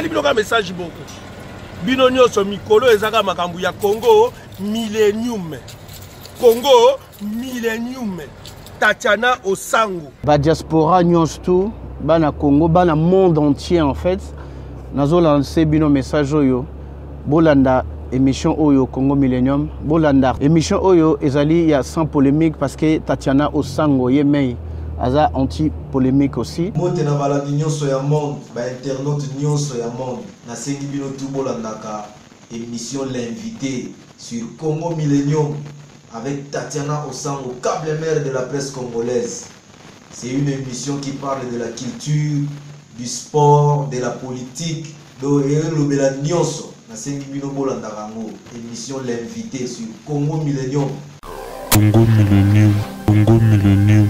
napeseli bino ka message beaucoup bino nyonso mikolo ezaka makambo ya Congo Millennium Tatiana Osango ba diaspora nyonso tout bana Congo bana monde entier en fait nazo lancer bino message oyo bolanda émission Oyo Congo Millennium bolanda émission Oyo ezali ya sans polémique parce que Tatiana Osango yemei aza anti polémique aussi mote na balandi nyonso ya monde ba internaute nyonso ya monde na sengi bino tout bolandaka émission l'invité sur Congo Millennium avec Tatiana Osango, câble mère de la presse congolaise. C'est une émission qui parle de la culture, du sport, de la politique, de nyonso. Émission l'invité sur Congo Millennium. Congo Millennium, Congo Millennium.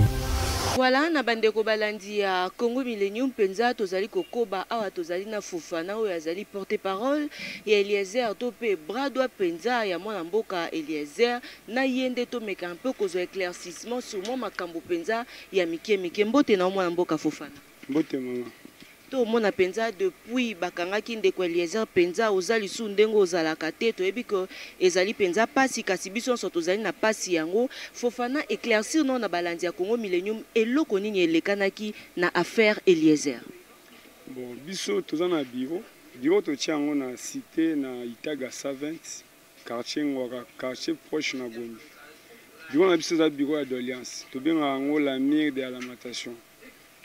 Voilà, na bandeko balandi ya Congo Millennium penza tozali kokoba awa tozali na Fofana oyo azali porte-parole ya Eliezer topé bras droit penza ya mwana mboka Eliezer na yende to meka un peu kozo éclaircissement sur mon makambo penza ya mike mbote na mwana mboka Fofana. Mbote mama. To mona penza depuis bakangaki ndeko Eliezer penza ozali su ndengo ozalaka te toyebi ko ezali penza pasi kasi biso nso tozali na pasi yango Fofana éclaircir non na balandi ya Congo Millennium eloko nini elekanaki na affaire Eliezer. Bon biso tozana bureau to tiango na cité na Itaga 120 quartier ngwaka quartier proche na Gombe. Bureau na biso za bureau ya d'alliance to benga ngo la mire de la lamentation.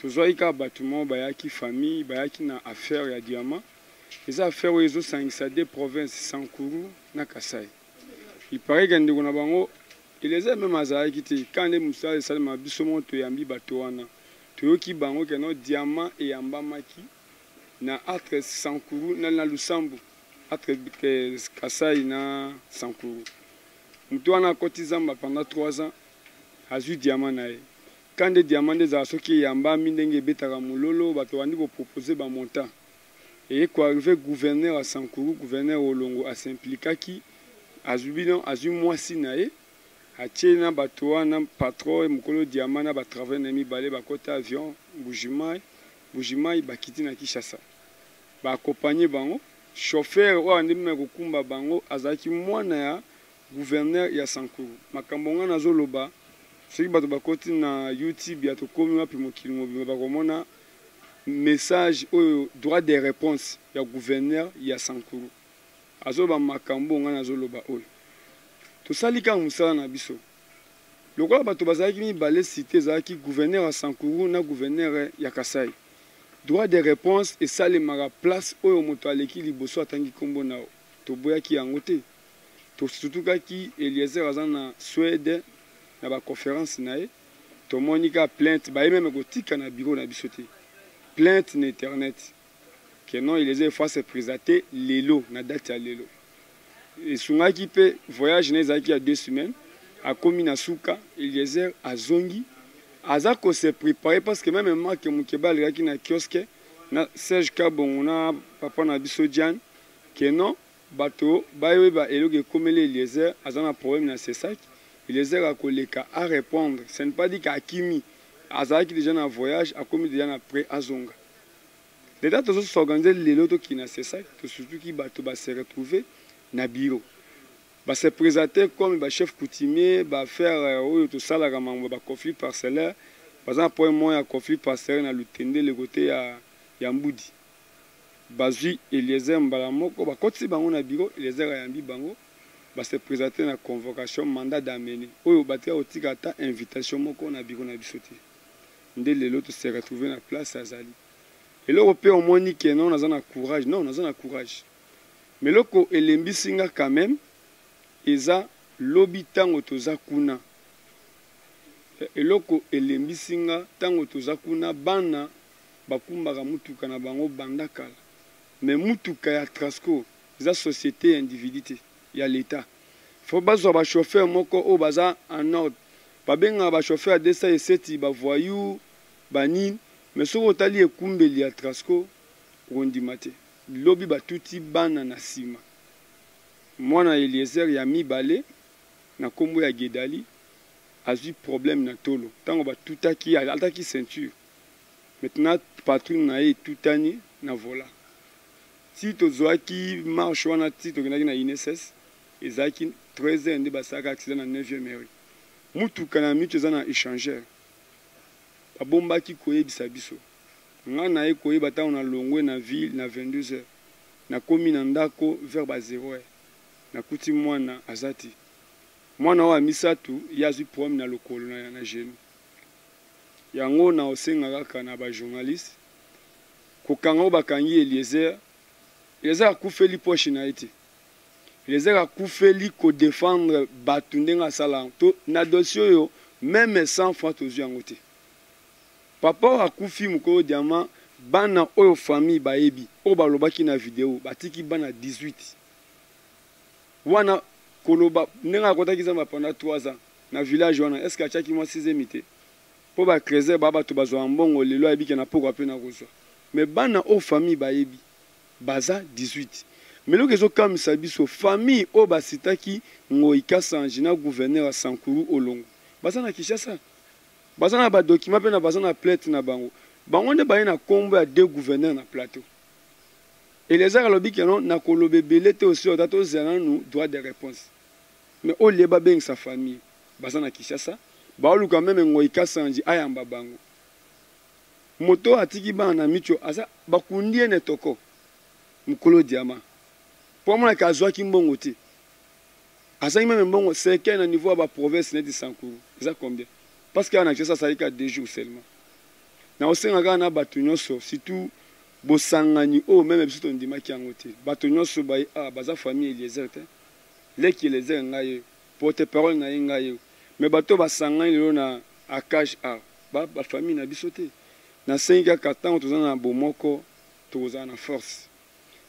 Tozoika bâtiment bayaki famille bayaki na affaire ya diamant les affaires oyo sangisa des provinces Sankuru na Kasai il paraît que ndeko na bango les a même azalaki te quand les musala salama biso moto yambi bato wana toyoki bango ke no diamant e yambamaki na entre Sankuru na Lusambo entre Kasai na Sankuru muto wana kotizamba pendant 3 ans azu diamant na ye. Quand des diamants des asoki yamba mindenge betaka mulolo bato bandi ko proposer ba montant et ko arriver gouverneur à Sankuru gouverneur Olongo a s'impliquer ki azubino azu mwasi na ye atiena bato wana patron mukolo diamant na ba travail na mi balé ba kota avion bujimai bakiti na Kinshasa ba accompagner bango chauffeur o andi me ko kumba bango azaki mwana ya gouverneur ya Sankuru makambo ngana zoloba. Ce qui est na YouTube, il y a tout comme un message au droit des réponses. Il y a gouverneur, il y a Sankuru. Azoba makambo ngana zoloba oyo. To salika musala na biso. Lokola bato bazaki mi balé cité zaki gouverneur à Sankuru na gouverneur ya Kasai. Droit des réponses et ça les mara place oyo moto aleki liboso atangi kombo na to boyaki yango te. To surtout ki Eliezer azana Suède na ba conférence nae to monika plainte ba même gotika na bureau na bisoté plainte na internet que non il les fois se présenter lelo na date ya lelo et sungaki pe voyage na zaki ya 2 semaines a komi na suka Eliezer azongi azako se préparer parce que même marque mukeba laki na kiosque na Serge Kabon na papa na biso Diane que non bato ba yeba eloge komele Eliezer azana problème na c'est ça. Eliezer a koleka à répondre. Ce n'est pas dit qu'Akimi Azaki déjà en voyage, a commis déjà après Azonga. Les dates sont s'organiser les lotos qui n'a c'est ça, que surtout qui va se retrouver na bureau. Va se présenter comme chef coutumier, va faire tout ça la va conflit parcellaire. Par exemple pour moi un conflit parcellaire na lutende le côté ya Yambudi. Bazui Eliezer mbalamoko ba koti bango na bureau, Eliezer a yambi bango. Va se présenter na convocation mandat d'amener oyo batia otika ta invitation moko na bureau na bisoté ndé lelo to se retrouver na place azali et l'européen au moni que non nazana courage non nazana courage mais loko elembi singa quand même eza lobi tango toza kuna et loko elembi singa tango toza kuna bana bakumbaka mutuka na bango bandakala mais mutuka ya Trasco eza société individualité. Il y a l'État. Il faut pas que les chauffeurs au bazar en ordre. Pas bien les chauffeurs de ça et c'est ba voyou, banin, mais sur le tali et kumbeli à Trasco, rondimate. Lobby ba tuti bana na sima. Moi na Eliezer ya mi balé na kombo ya Gedali a eu problème na tolo. Tango ba tutaki altaki ceinture. Maintenant patron na e tutani na vola. si tozwaki marche wana ti tokendaki na INSS ezalaki 13h nde basalaka accident na 9e mairie mutuka na mitu eza na échangeur babombaki koyebisa biso nga na ye koyeba ntango na longwe na ville na 22h nakomi na ndako vers ba 0h nakuti mwana aza te mwana oyo amisatu ye azwi problème na lokolo na genou yango na osenga kaka na bajournaliste kokanga oyo bakangi Eliezer akufeli poche na ye te Eliezer akufeli kodefendre bato ndenge asala to na dossier oyo meme 100 francs tozwi yango te papa oyo akufi mokolo diama bana oyo famille bayebi oyo balobaki na video batiki bana 18 wana koloba ndenge akotaki zamba pendant 3 ans na village wana est-ce que atiaki mwa 6e te po bacreser baa bato bazwa mbongo lelo ayebiki na pokwa mpe na kozwa me bana oyo famille bayebi baza 18 meloko ezokamwisa biso famille oyo basitaki Ngoi Kasanji na gouverneur ya Sankuru Olongo baza na Kinshasa baza na badokima mpe na baza na plainte na bango bango nde baye na kombo ya 2 gouverneurs na plateau Eliezer alobiki no na koloba ebele te osi oyo tozela nanu droit de réponse mais olie babengisa famille baza na Kinshasa baoluka meme Ngoi Kasanji ayamba bango moto atiki bana na micho aza bakundi ene toko mukolo diama po mona ka azwaki mbongo te azangi meme mbongo seke na niveau ya ba province neti Sankuru eza combien parce que na Kinshasa salika 2 jours seulement na osenga na bato nyonso surtout bosangani o meme biso ndimaki yango te bato nyonso baye baza famille Eliezer te leki Eliezer ngai porte parole na ngai mais bato basangani lelo na akage ba famille na biso te na 5 4 ans tozana bomoko tozana na force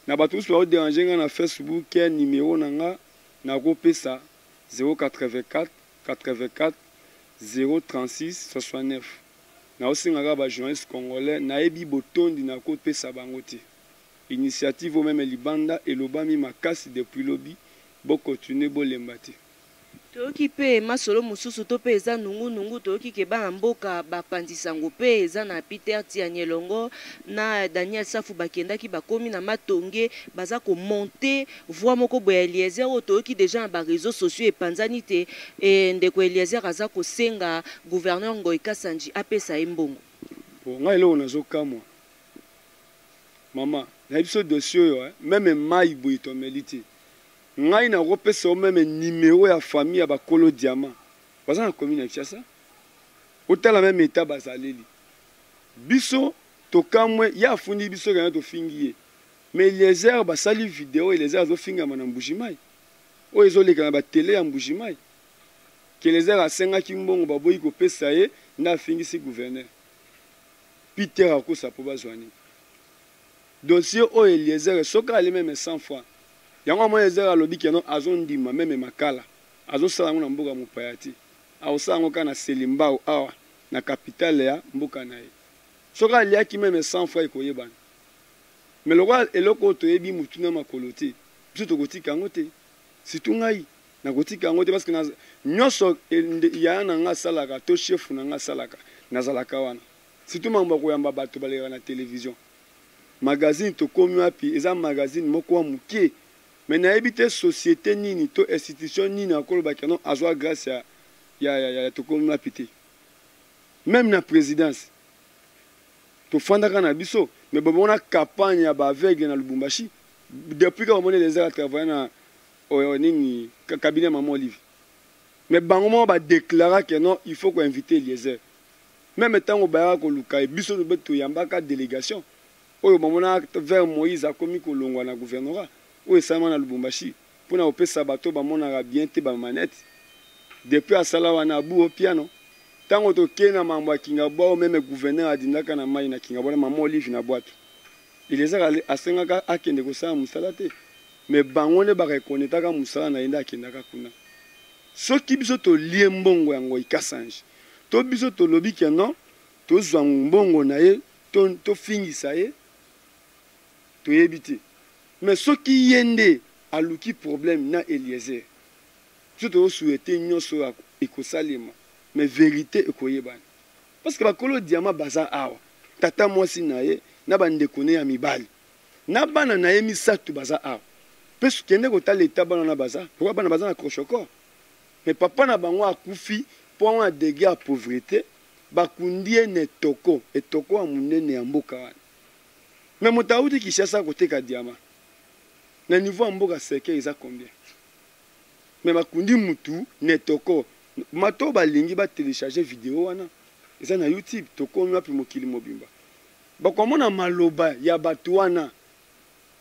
na bato biso ba déranger nga na Facebook ke numéro na nga na kopesa 084 84 036 69 na osinga ba journaliste congolais na ebi botondi na kopesa bango te initiative même libanda elobami makasi depuis lobby bokontinue bolemba te toyoki mpe masolo mosusu to mpe eza nungunungu toyoki ke bana mboka bapandisango mpe eza na Peter Tianyelongo na Daniel Safu bakendaki bakomi na matonge baza komonte voix moko boya Eliezer oyo toyoki deja na bareseau sociaux epanzani te ndeko Eliezer aza kosenga gouverneur Ngoi Kasanji apesa ye mbongo ngai eloko nazokamwa mama na biso dossier oyo meme mai boye tomeli te ngai na kopesa o meme numéro ya famille ya bakolo diamant baza na commune ya Kinshasa otala meme eta bazaleli biso tokamwe ya afundi biso kana tofingi ye mais Eliezer basali video Eliezer azofingama na Mbujimai oyo ezoleka na batele ya Mbujimai ke Eliezer asengaki mbongo baboyi kopesa ye na afingisi gouverneur Peter akosa po bazwani dossier oyo Eliezer soka ali meme 100 fois yango mo Eliezer alobi keno azondima meme makala azosala ngo na mboka mopaya te aosala ngo kana Selimbao awa na capitale ya mboka na ye soka aliaki meme 100 fois ekoyebana mais lokwa eloko toyebi mutuna makolo te biso tokotika yango te surtout ngai nakotika yango te parce que nyonso ya na nga salaka to chef na nga salaka nazalaka wana surtout mambo koyamba bato baleka na télévision magazine tokomi wapi eza magazine moko wa mukie mais nayebi te société nini to institution nini akolobaki no azwa grâce ya tokomi wapi te même na présidence tofandaka na biso mais bomona campagne ya baaveugle na Lubumbashi depuis que bamoni Eliezer travailler na nini cabinet Maman Olive mais bango mo ba déclarer que non il faut qu'on invite Eliezer même tango ba ko luka biso no beto yambaka délégation oyo bomona vers Moïse akomi kolongwa na gouvernorat oyo esama na Lubumbashi pona opesa bato bamonaka bien te ba manette depuis asala wana abu au piano tango tokena mambo ya Kingabo même gouverneur adindaka na mai na Kingabo na Maman Olive na boîte Eliezer asengaka akende kosala musala te mais bango ne ba reconnaître musala na yenda akendaka kuna soki biso to lie mbongo ya Ngoi Kasanji to biso to lobi ke non to zwa mbongo na ye to fingisa ye to yebite mais soki yende aluki problème na Eliezer biso to souhaiter nyonso ekosalema mais vérité ekoyebana parce que bakolo diama baza awa tata mwasi na ye na bandeko ne ya mibali na bana na ye misato baza awa mpe sokende kotala eta bana na baza pourkoi bana baza na crochocor mais papa na bango akufi mpo wana dege ya pauvreté bakundi ye na etoko ya monene ya mboka wana mais moto awuti Kinshasa koteka diama na niveau ya mboka seke eza combien mais bakundi mutu na etoko mato balingi batelecharge video wana eza na YouTube tokomi wapi mokili mobimba bakomona maloba ya bato wana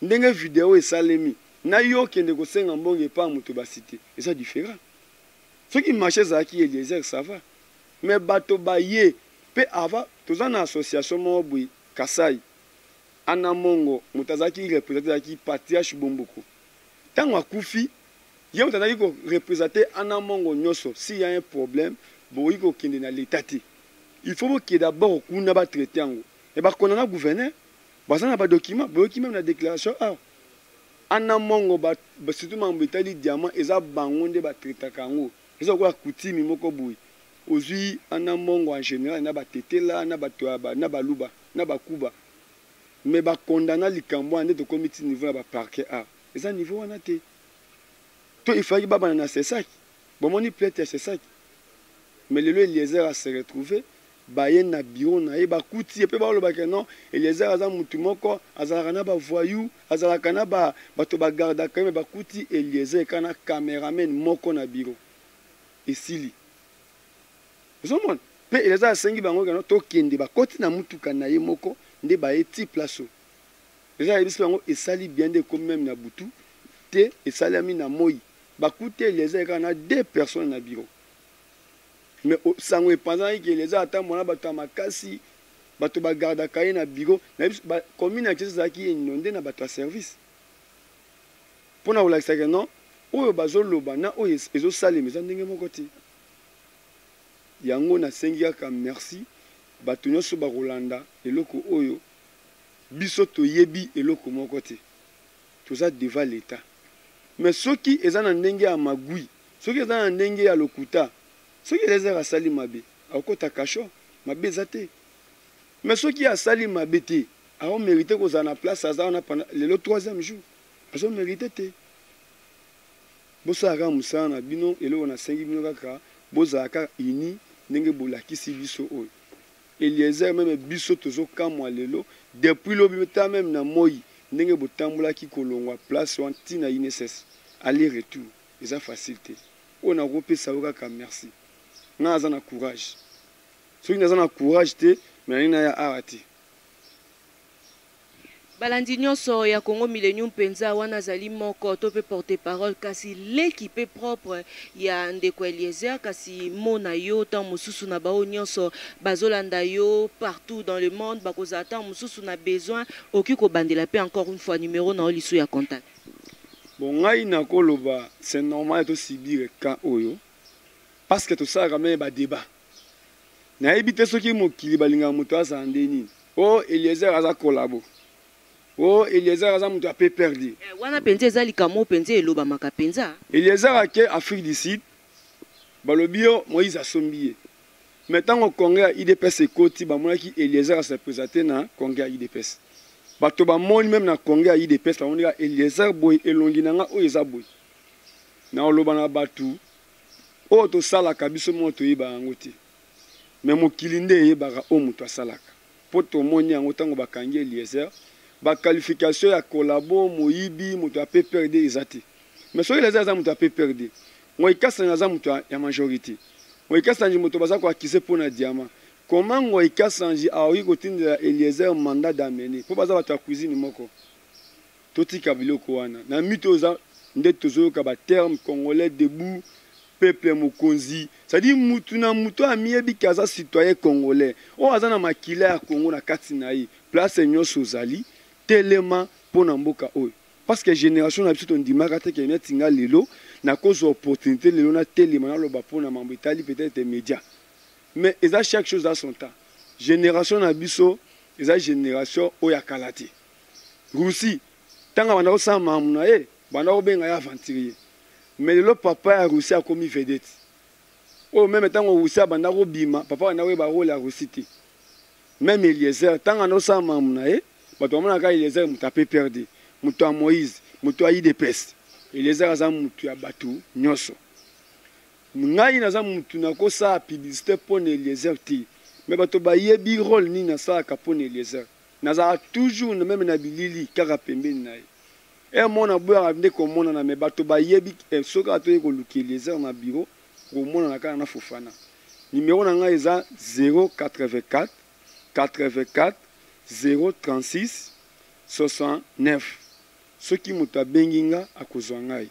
ndenge video esalemi na yo kende kosenga mbongo epa moto basite eza différent soki marché ezalaki Eliezer ça va mais bato baye mpe ava toza na association moko boye Kasai ana mongo moto azalaki représente azalaki patriarche Bomboko ntango akufi ye moto azalaki koreprésente ana mongo nyonso s'il y a un problème boyi kokende na l'état te il faut que d'abord kuna batraite yango e bakona na gouverneur baza na badocument boyoki même na déclaration ana mongo surtout mambo etali diamant eza bango nde batraitaka yango eza koya coutume moko boye ozwi ana mongo en général na batetela na bato na baluba na bakuba mais bakondana likambo ande tokomi ti niveau ya baparquet eza niveau wana te to il fallait babana na sesaki bomoni plainte ya sesaki mais lelo Eliezer a se retrouvé baye na bureau na ye bakuti epe balobaka non Eliezer aza mutu moko azalaka na bavoyou azalaka na bato bagardaka ye me bakuti Eliezer kana cameraman moko na bureau esili ozomona mpe Eliezer asengi bango kano tokende bakoti na mutuka na ye moko nde baye ti place Eliezer ayebisi bango esali bien nde ekomi meme na butu te esalami na moi bakuti Eliezer kaka na 2 personnes na bureau mais sango epanzanaki ke Eliezer ata mona bato ya makasi bato bagardaka ye na bureau commune ya Kinshasa ezalaki inonde na bato ya service mpo na kolakisaka non oyo bazoloba na oyo ezosalema eza ndenge moko te yango nasengi kaka merci bato nyonso bakolanda eloko oyo biso toyebi eloko moko te toza devant l'état mais soki eza na ndenge ya magui soki eza na ndenge ya lokuta soki Eliezer asali mabe akokota kasho mabe eza te mais soki asali mabe te aomérite kozala na place aza wana lelo 3e jour azomérite te bosalaka mosala na bino eloko nasengi bino kaka bozalaka uni ndenge bolakisi biso oyo Eliezer meme biso tozokamwa lelo depuis lobi ta meme na moi ndenge botambolaki kolongwa place wana ntina INSS aller retour eza facile te oyo nakopesa yo kaka merci nga aza na courage soki naza na courage te me nani na ya awa te balandi nyonso ya Congo Millennium mpenza wana azali moko to mpe porte parole kasi l'équipe propre ya ndeko Eliezer kasi mona yo ntango mosusu na bao nyonso bazolanda yo partout dans le monde bakozala ntango mosusu na besoin oki kobandela mpe encore une fois numéro na yo lisu ya contact bon ngai nakoloba c'est normal tosibire ka oyo parce que tosalaka meme badébat nayebi te soki mokili balingaka moto azala nde nini Eliezer aza kolabo Eliezer aza moto ape perdi wana mpenza eza likambo mpenza elobamaka mpenza Eliezer ake Afrique du Sud balobi yo Moïse asombi ye mais ntango congrès ya IDPS ekoti bamonaki Eliezer ase présente na congrès ya IDPS bato bamoni meme na congrès ya IDPS bamoni ka Eliezer boye elongi na nga oyo eza boye na oloba na bato oyo tosalaka biso moko toyeba yango te mais mokili nde eyebaka oyo moto asalaka mpo tomoni yango ntango bakangi Eliezer baqualification ya kolabo moyibi moto ape perde eza te mais soki Eliezer aza moto ape perde Moi Kassanji aza moto ya majorité Moi Kassanji moto baza ko akise pona diamant comment Moi Kassanji aoyi kotindela Eliezer mandat d'amener po baza bato ya cuisine moko totika biloko wana na mito oza nde tozoyoka ba terme congolais debout peuple mokonzi c'est-à-dire mutu na mutu amiebi kaza citoyen congolais o aza na makila ya Congo na kati na ye place nyonso ozali telema pona mboka oyo parce que génération na biso tondimaka te ke netinga lelo na cause opportunité lelo na telema na loba pona mambo itali peut-être média mais eza chaque chose à son temps génération na biso eza génération oya kalati Russie tanga banda osala mamu na ye banda obenga ya aventurier mais le papa ya Russie a commis vedette oh même tango Russie banda ko bima papa banda we ba rôle ya Russie te même Eliezer tanga no sa mamu na ye bato bamona kaka Eliezer moto ape perde moto ya Moïse moto ya IDPS Eliezer aza moto ya bato nyonso ngai naza moto nakosala publicité mpo na Eliezer te me bato bayebi rôle nini nasalaka mpo na Eliezer nazalaka toujours na meme na bilili kaka pembeni na ye mona boyaka nde komonana me bato bayebi soki atoyi koluka Eliezer na bureau komonana kaka na Fofana numéro na ngai eza 084 84 036 69 soki moto abengi nga akozwa ngai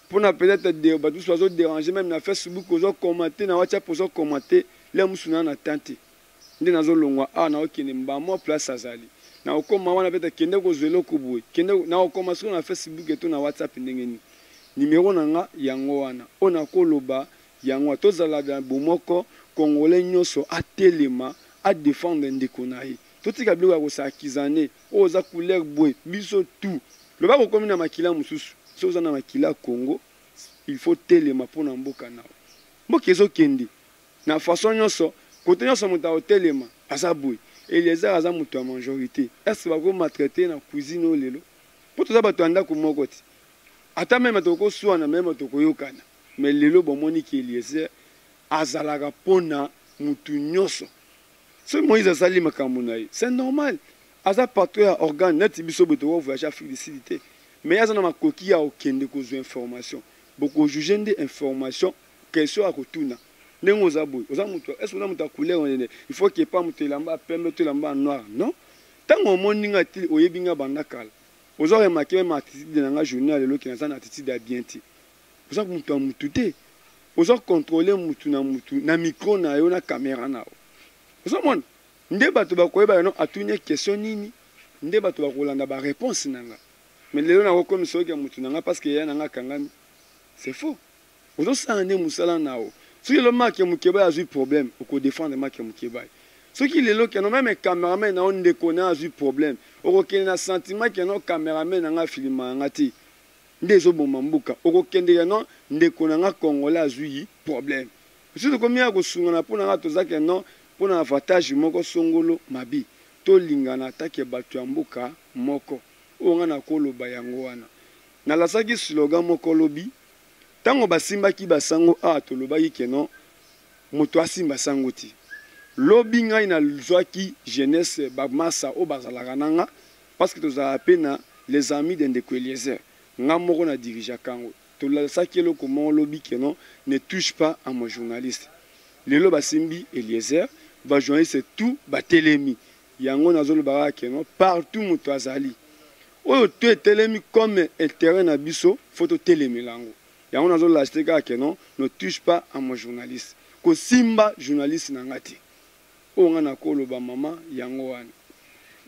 mpona peut-être bato mosusu bazodérange même na Facebook ozokomante na WhatsApp ozokomante le mosusu na tante nde nazolongwa awa naokende mbamwa place azali naokoma wana peut-être kende kozwa eloko boye kende naokoma soki na Facebook eto na WhatsApp ndenge nini numéro na nga yango wana oyo nakoloba yango tozala na bomoko congolais nyonso atelema adéfendre ndeko na ye totika biloko ya kosakizane oyo oza couleur boye biso tout loba kokomi na makila mosusu soki oza na makila Congo il faut telema mpona mboka nao mboka ezokende na façon nyonso kote nyonso moto aotelema aza boye Eliezer aza moto ya majorité est-ce bakomaltraite na cuisine oyo lelo mpo toza bato ya ndako moko ti ata meme tokoswana meme tokoyokana mais lelo bomoni ki Eliezer azalaka mpona motu nyonso soki Moïse asali makambo na ye c'est normal aza patron ya organe neti biso boye tokovoyage Afrique du Sud te mais aza na makoki ya okende kozwa information bokojuge nde information question ya kotuna ndenge oza boye oza moto est-ce oza moto ya couleur onene il faut que pas moto elamba pembe to elamba noir non ntango omoni nga ti oyebi nga banda kala oza remake meme attitude na nga journée lelo ki naza na attitude ya bien te oza moto ya motu te oza contrôler motu na micro na yo na caméra na yo oza mona nde bato bakoyeba yo atuni question nini nde bato bakolanda ba réponse na nga mais lelo nakokomi soki ya motu na nga parce que ya na nga kangami c'est faux ozosala nde mosala na yo soki lelo maki ya mokeba azwi problème okodéfendre maki ya mokeba soki lelo keno meme cameraman na yo ndeko na azwi problème okokende na sentiment keno cameraman na nga filima nga te nde ezoboma mboka okokende keno ndeko na nga congolais azwi problème soki tokomi ya kosungana mpo na nga toza keno mpo na avantage moko songolo mabi tolingana atake bato ya mboka moko oyo nga nakoloba yango wana nalasaki slogan moko lobi ntango basimbaki basango awa tolobaki keno moto asimba sango ti lobi ngai nazwaki jeunesse bamasa oyo bazalaka na nga parce que tozalaka mpe na les amis de ndeko Eliezer nga moko na dirigeaka yango tolasaki eloko moko lobi keno ne touche pas à mon journaliste lelo basimbi Eliezer bajournaliste tout batelemi yango nazolobaka keno partout moto azali oyo to etelemi comme intérêt na biso faut totelemela yango yango nazolachete kaka keno ne touche pas à mon journaliste kosimba journaliste na nga te oyo nga nakoloba mama yango wana.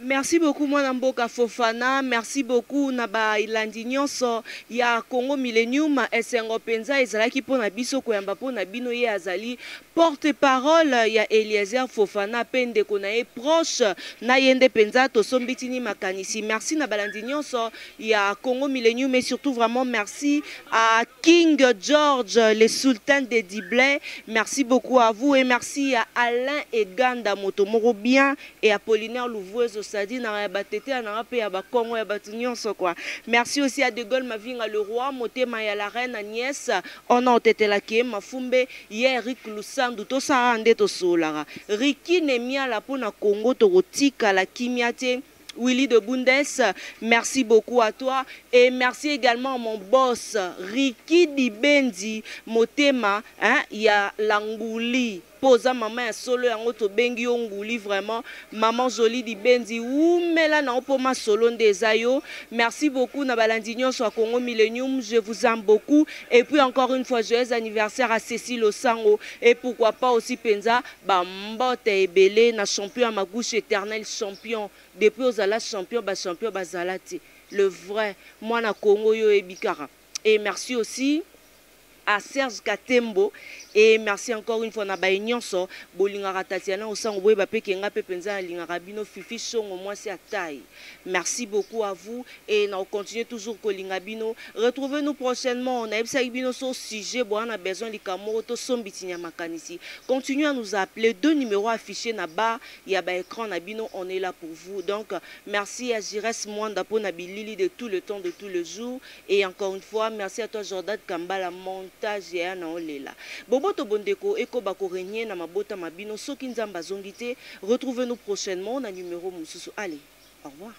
Merci beaucoup mwana mboka Fofana, merci beaucoup na ba ilandi nyonso ya Congo Millennium esengo penza ezalaki pona biso koyamba pona bino ye azali porte-parole ya Eliezer Fofana pende kona e proche na yende penza to sombitini makanisi. Merci na balandi nyonso ya Congo Millennium et surtout vraiment merci à King George le sultan de Diblé. Merci beaucoup à vous et merci à Alain Eganda Motomoro bien et Apollinaire Louvouezo Sadi na batete na pe ya ba Congo ya batunyonso quoi. Merci aussi à De Gaulle Mavinga le roi motema ya la reine Agnès on a tetela ki mafumbe ye Eric Lusandu to sa ande to solara Riki Nemia la pona Congo to rotika la kimiate Willy de Bundes, merci beaucoup à toi et merci également à mon boss Riki Dibendi Motema, hein, il y a l'Angouli. Posa maman ya solo yango to bengi onguli vraiment maman jolie Dibendi ou mela na opoma solo ndezayo. Merci beaucoup na balandinyo sur Congo Millennium, je vous aime beaucoup et puis encore une fois joyeux anniversaire à Cécile Osango et pourquoi pas aussi Penza ba mbote ebele na champion à ma gauche éternel champion depuis ozala champion bazalati le vrai moi na Congo yo ebikara et merci aussi à Serge Katembo Et merci encore une fois na ba nyonso bolingaka Tatiana osango boye ba pekenga pe penza lingaka bino fifi songo moi c'est à taille. Merci beaucoup à vous et on continue toujours kolinga bino. Retrouvez-nous prochainement. On a bino so sujet bo on a besoin likamo to sombitinya makanisi. Continuez à nous appeler, 2 numéros affichés na bas, il y a ba écran na bino, on est là pour vous. Donc merci à Jires Mwanda pour na bilili de tout le temps de tout le jour et encore une fois merci à toi Jordan Kambala montage et na olela. Boboto bondeko eko bako régner na mabota mabino soki nzamba zongite. Retrouvez-nous prochainement na numéro mususu. Allez, au revoir.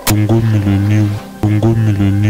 Congo Millennium, Congo Millennium.